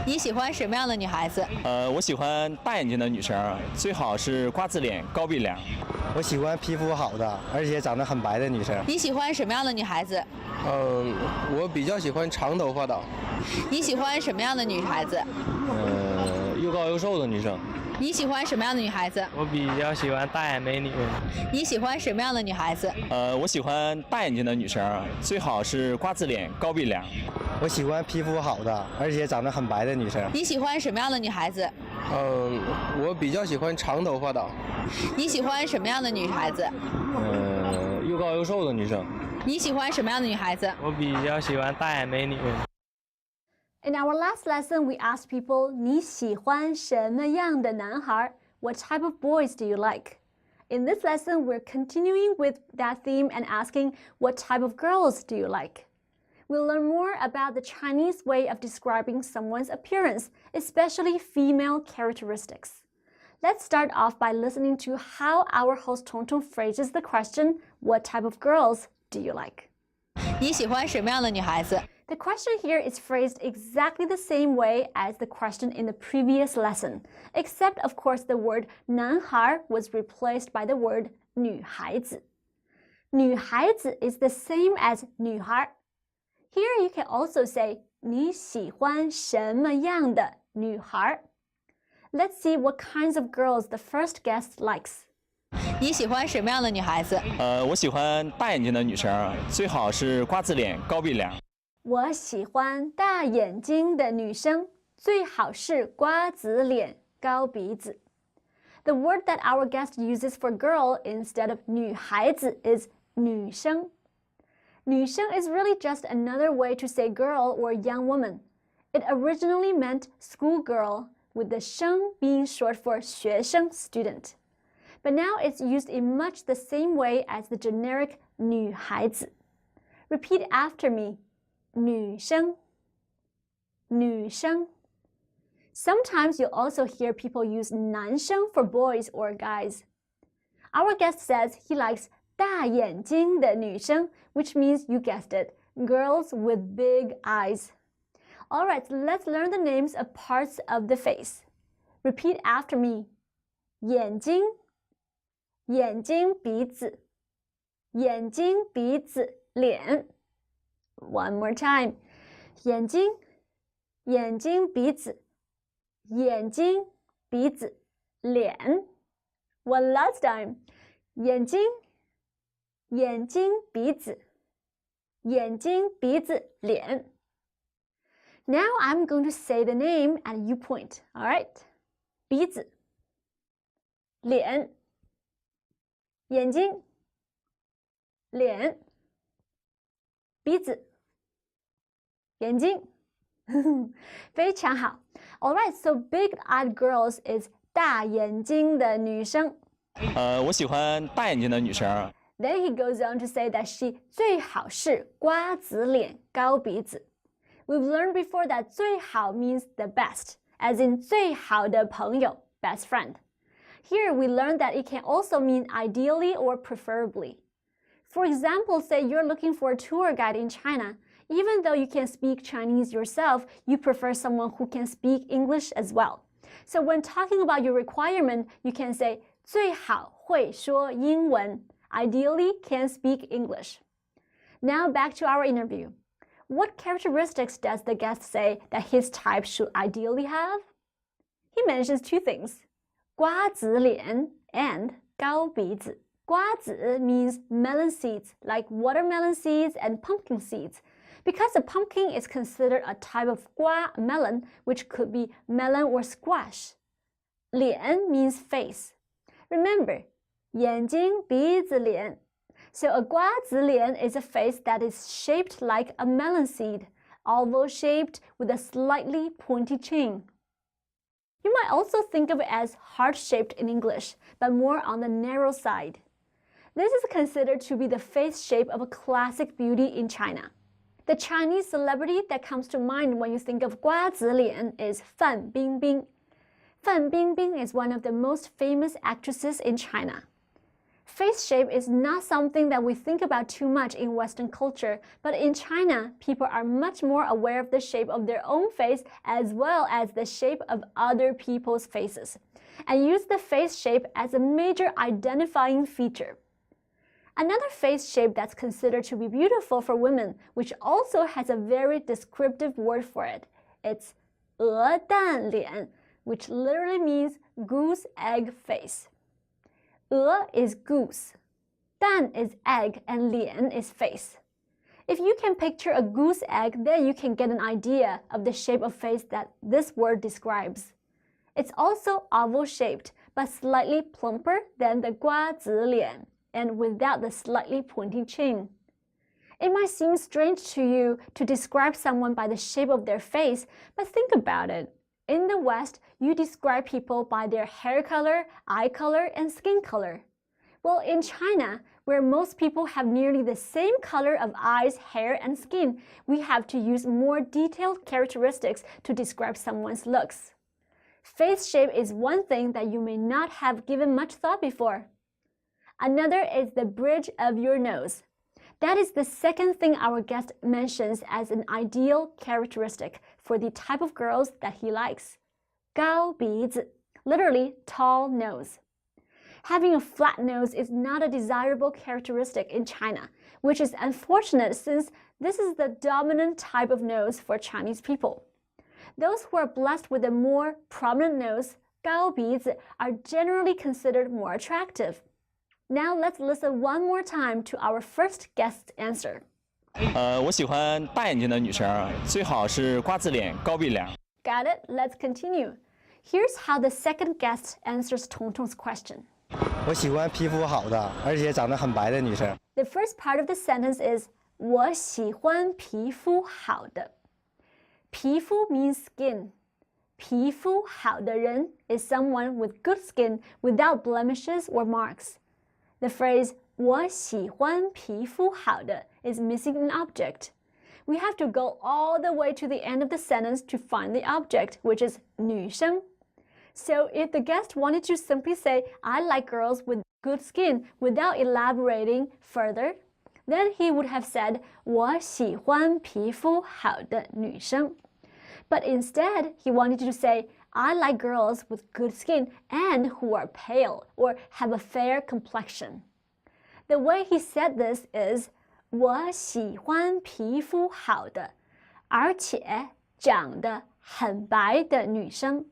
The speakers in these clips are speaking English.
你喜欢什么样的女孩子？我喜欢大眼睛的女生，最好是瓜子脸、高鼻梁。我喜欢皮肤好的，而且长得很白的女生。你喜欢什么样的女孩子？我比较喜欢长头发的。你喜欢什么样的女孩子？又高又瘦的女生。你喜欢什么样的女孩子？我比较喜欢大眼美女。你喜欢什么样的女孩子？我喜欢大眼睛的女生，最好是瓜子脸、高鼻梁。我喜欢皮肤好的，而且长得很白的女生。你喜欢什么样的女孩子？我比较喜欢长头发的。你喜欢什么样的女孩子？又高又瘦的女生。你喜欢什么样的女孩子？我比较喜欢大眼美女。In our last lesson, we asked people, 你喜欢什么样的男孩? What type of boys do you like? In this lesson, we're continuing with that theme and asking, what type of girls do you like? We'll learn more about the Chinese way of describing someone's appearance, especially female characteristics. Let's start off by listening to how our host Tongtong phrases the question, what type of girls do you like? 你喜欢什么样的女孩子？ The question here is phrased exactly the same way as the question in the previous lesson, except of course the word 男孩 was replaced by the word 女孩子. 女孩子 is the same as 女孩. Here you can also say 你喜欢什么样的女孩? Let's see what kinds of girls the first guest likes. 你喜欢什么样的女孩子？我喜欢大眼睛的女生，最好是瓜子脸、高鼻梁。我喜欢大眼睛的女生，最好是瓜子脸、高鼻子。The word that our guest uses for girl instead of 女孩子 is 女生。女生 is really just another way to say girl or young woman. It originally meant schoolgirl, with the 生 being short for 学生 student. But now it's used in much the same way as the generic 女孩子. Repeat after me. 女生女生 Sometimes you'll also hear people use 男生 for boys or guys. Our guest says he likes 大眼睛的女生, which means, you guessed it, girls with big eyes. Alright, so let's learn the names of parts of the face. Repeat after me. 眼睛眼睛鼻子眼睛鼻子脸 One more time. 眼睛眼睛鼻子眼睛鼻子脸 One last time. 眼睛眼睛鼻子眼睛鼻子脸 Now I'm going to say the name and you point. Alright? 鼻子脸眼睛脸鼻子眼睛非常好 Alright, so big-eyed girls is 大眼睛的女生我喜欢大眼睛的女生。 Then he goes on to say that she 最好是瓜子脸高鼻子 We've learned before that 最好 means the best, as in 最好的朋友 best friend. Here we learned that it can also mean ideally or preferably. For example, say you're looking for a tour guide in China. Even though you can speak Chinese yourself, you prefer someone who can speak English as well. So when talking about your requirement, you can say 最好会说英文 Ideally can speak English. Now back to our interview. What characteristics does the guest say that his type should ideally have? He mentions two things, 瓜子脸 and 高鼻子. 瓜子 means melon seeds, like watermelon seeds and pumpkin seeds. Because a pumpkin is considered a type of 瓜 melon, which could be melon or squash. 脸 means face. Remember, 眼睛鼻子脸 So a 瓜子脸 is a face that is shaped like a melon seed, although shaped with a slightly pointy chin. You might also think of it as heart-shaped in English, but more on the narrow side. This is considered to be the face shape of a classic beauty in China. The Chinese celebrity that comes to mind when you think of 瓜子脸 is Fan Bingbing. Fan Bingbing is one of the most famous actresses in China. Face shape is not something that we think about too much in Western culture, but in China, people are much more aware of the shape of their own face as well as the shape of other people's faces, and use the face shape as a major identifying feature. Another face shape that's considered to be beautiful for women, which also has a very descriptive word for it, it's 鹅蛋脸, which literally means goose egg face. 鹅 is goose, 蛋 is egg, and 脸 is face. If you can picture a goose egg, then you can get an idea of the shape of face that this word describes. It's also oval-shaped, but slightly plumper than the 瓜子脸, and without the slightly pointy chin. It might seem strange to you to describe someone by the shape of their face, but think about it. In the West, you describe people by their hair color, eye color, and skin color. Well, in China, where most people have nearly the same color of eyes, hair, and skin, we have to use more detailed characteristics to describe someone's looks. Face shape is one thing that you may not have given much thought before. Another is the bridge of your nose. That is the second thing our guest mentions as an ideal characteristic for the type of girls that he likes. 高鼻子, literally tall nose. Having a flat nose is not a desirable characteristic in China, which is unfortunate since this is the dominant type of nose for Chinese people. Those who are blessed with a more prominent nose, 高鼻子, are generally considered more attractive. Now let's listen one more time to our first guest's answer. 我喜欢大眼睛的女生，最好是瓜子脸、高鼻梁。 Got it? Let's continue. Here's how the second guest answers Tongtong's question. 我喜欢皮肤好的，而且长得很白的女生。 The first part of the sentence is 我喜欢皮肤好的。皮肤 means skin. 皮肤好的人 is someone with good skin without blemishes or marks. The phrase 我喜欢皮肤好的 is missing an object. We have to go all the way to the end of the sentence to find the object, which is 女生. So if the guest wanted to simply say, I like girls with good skin without elaborating further, then he would have said 我喜欢皮肤好的女生. But instead, he wanted to say, I like girls with good skin and who are pale or have a fair complexion. The way he said this is 我喜欢皮肤好的，而且长得很白的女生。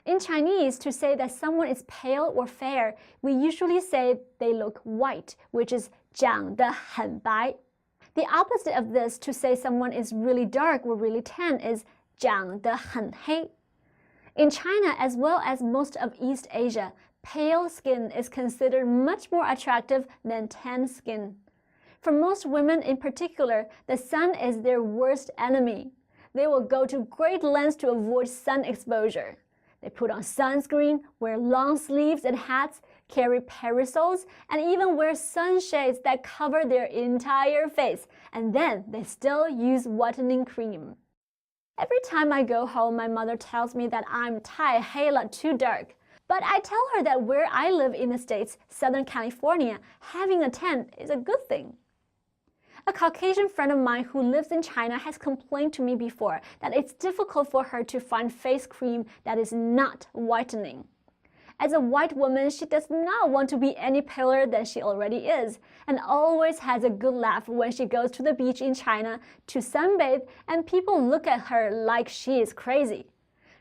In Chinese, to say that someone is pale or fair, we usually say they look white, which is 长得很白. The opposite of this, to say someone is really dark or really tan, is 长得很黑. In China, as well as most of East Asia, pale skin is considered much more attractive than tan skin. For most women in particular, the sun is their worst enemy. They will go to great lengths to avoid sun exposure. They put on sunscreen, wear long sleeves and hats, carry parasols, and even wear sunshades that cover their entire face, and then they still use whitening cream. Every time I go home, my mother tells me that I'm 太黑了, too dark. But I tell her that where I live in the States, Southern California, having a tan is a good thing. A Caucasian friend of mine who lives in China has complained to me before that it's difficult for her to find face cream that is not whitening. As a white woman, she does not want to be any paler than she already is, and always has a good laugh when she goes to the beach in China to sunbathe and people look at her like she is crazy.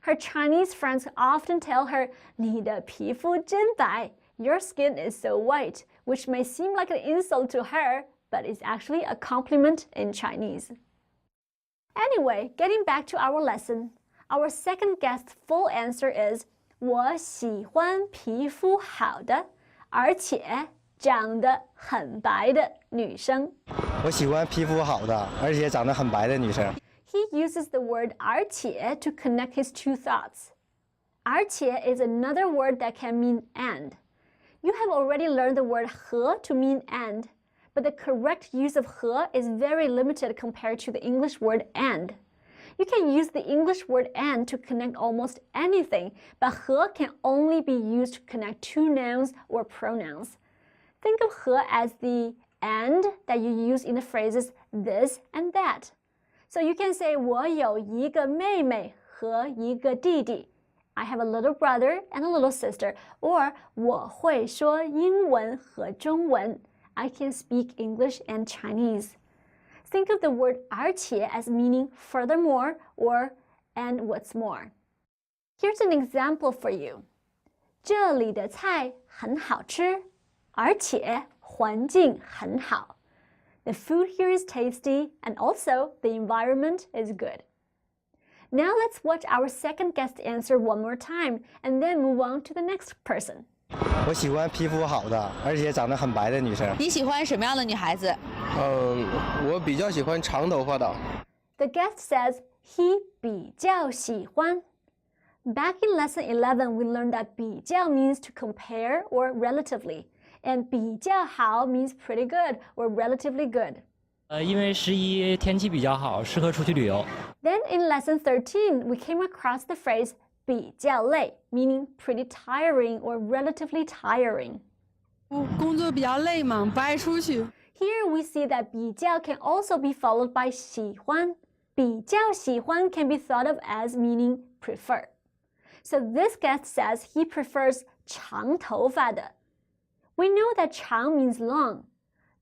Her Chinese friends often tell her, 你的皮肤真白, your skin is so white, which may seem like an insult to her, but is actually a compliment in Chinese. Anyway, getting back to our lesson, our second guest's full answer is 我喜欢皮肤好的，而且长得很白的女生。我喜欢皮肤好的，而且长得很白的女生。He uses the word 而且 to connect his two thoughts. 而且 is another word that can mean and. You have already learned the word 和 to mean and, but the correct use of 和 is very limited compared to the English word and. You can use the English word and to connect almost anything, but 和 can only be used to connect two nouns or pronouns. Think of 和 as the and that you use in the phrases this and that. So you can say 我有一个妹妹和一个弟弟. I have a little brother and a little sister. Or 我会说英文和中文. I can speak English and Chinese. Think of the word 而且 as meaning furthermore or and what's more. Here's an example for you. 这里的菜很好吃，而且环境很好. The food here is tasty and also the environment is good. Now let's watch our second guest answer one more time and then move on to the next person. 我喜欢皮肤好的，而且长得很白的女生。你喜欢什么样的女孩子？我比较喜欢长头发的。The guest says he 比较喜欢. Back in lesson 11, we learned that 比较 means to compare or relatively, and 比较好 means pretty good or relatively good. 因为11天气比较好，适合出去旅游。Then in lesson 13, we came across the phrase 比较累, meaning pretty tiring or relatively tiring. 工作比较累嘛，不爱出去。 Here we see that 比较 can also be followed by 喜欢. 比较喜欢 can be thought of as meaning prefer. So this guest says he prefers 长头发的. We know that 长 means long.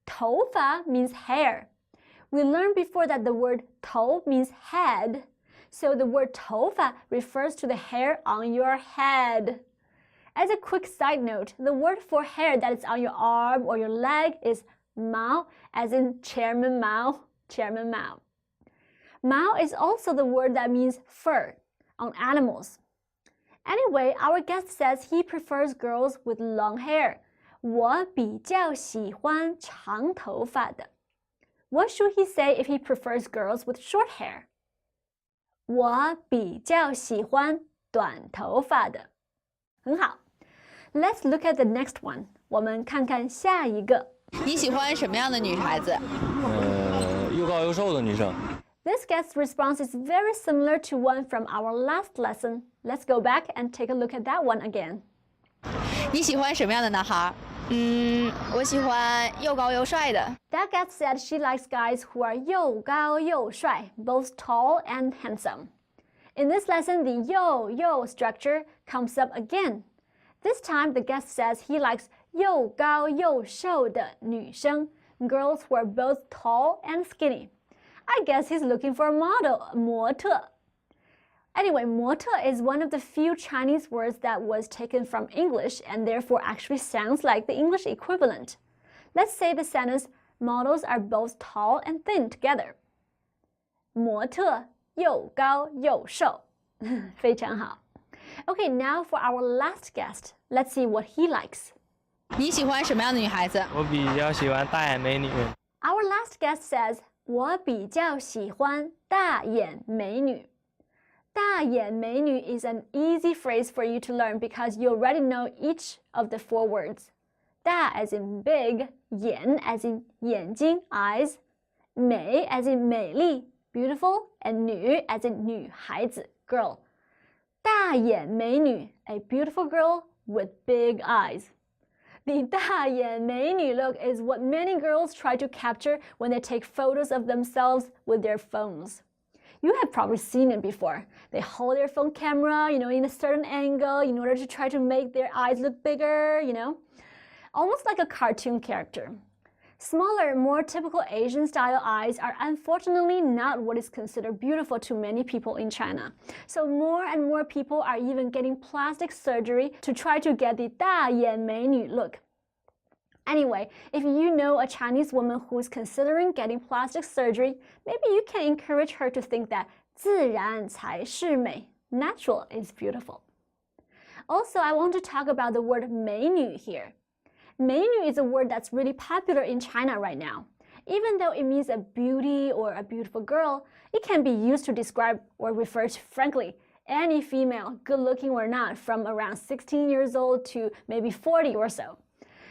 头发 means hair. We learned before that the word 头 means head. So the word 头发 refers to the hair on your head. As a quick side note, the word for hair that is on your arm or your leg is 毛, as in Chairman Mao, Chairman Mao. Mao is also the word that means fur on animals. Anyway, our guest says he prefers girls with long hair. 我比较喜欢长头发的. What should he say if he prefers girls with short hair? 我比较喜欢短头发的. 很好. Let's look at the next one. 我们看看下一个. 你喜欢什么样的女孩子？又高又瘦的女生。 This guest's response is very similar to one from our last lesson. Let's go back and take a look at that one again. 你喜欢什么样的男孩？我喜欢又高又帅的。 That guest said she likes guys who are 又高又帅, both tall and handsome. In this lesson, the yo structure comes up again. This time, the guest says he likes 又高又瘦的女生, girls who are both tall and skinny. I guess he's looking for a model, 模特. Anyway, 模特 is one of the few Chinese words that was taken from English and therefore actually sounds like the English equivalent. Let's say the sentence, models are both tall and thin together. 模特又高又瘦. 非常好. Okay, now for our last guest. Let's see what he likes. 你喜欢什么样的女孩子？我比较喜欢大眼美女。 Our last guest says, 我比较喜欢大眼美女. 大眼美女 is an easy phrase for you to learn because you already know each of the 4 words. 大 as in big, 眼 as in 眼睛 eyes, 美 as in 美丽 beautiful, and 女 as in 女孩子 girl. 大眼美女 a beautiful girl with big eyes. The 大眼美女 look is what many girls try to capture when they take photos of themselves with their phones. You have probably seen it before. They hold their phone camera, in a certain angle in order to try to make their eyes look bigger, almost like a cartoon character. Smaller, more typical Asian-style eyes are unfortunately not what is considered beautiful to many people in China. So more and more people are even getting plastic surgery to try to get the 大眼美女 look. Anyway, if you know a Chinese woman who is considering getting plastic surgery, maybe you can encourage her to think that 自然才是美, natural is beautiful. Also, I want to talk about the word 美女 here. 美女 is a word that's really popular in China right now. Even though it means a beauty or a beautiful girl, it can be used to describe or refer to, frankly, any female, good-looking or not, from around 16 years old to maybe 40 or so.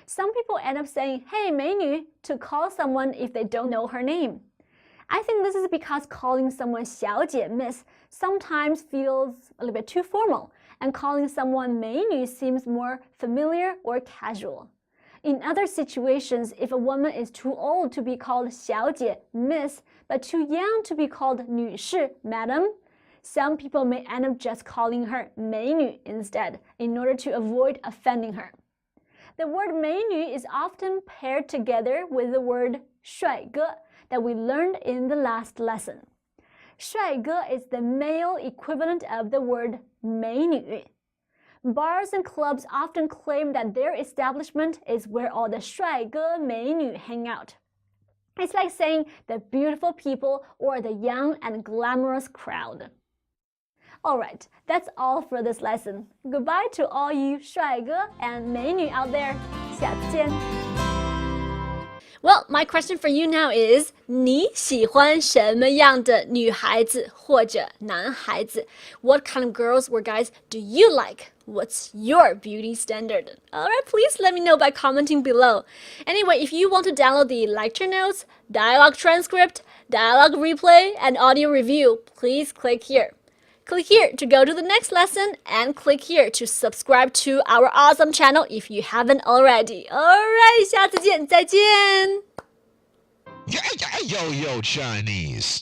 Some people end up saying, hey, 美女, to call someone if they don't know her name. I think this is because calling someone 小姐, miss, sometimes feels a little bit too formal, and calling someone 美女 seems more familiar or casual. In other situations, if a woman is too old to be called 小姐 Miss, but too young to be called 女士 Madam, some people may end up just calling her 美女 instead, in order to avoid offending her. The word 美女 is often paired together with the word 帅哥 that we learned in the last lesson. 帅哥 is the male equivalent of the word 美女. Bars and clubs often claim that their establishment is where all the 帅哥美女 hang out. It's like saying the beautiful people or the young and glamorous crowd. Alright, that's all for this lesson. Goodbye to all you 帅哥 and 美女 out there. 下次见. Well, my question for you now is, 你喜欢什么样的女孩子或者男孩子? What kind of girls or guys do you like? What's your beauty standard? Alright, please let me know by commenting below. Anyway, if you want to download the lecture notes, dialogue transcript, dialogue replay, and audio review, please click here. Click here to go to the next lesson and click here to subscribe to our awesome channel if you haven't already. Alright, 下次见，再见。Yoyo Chinese.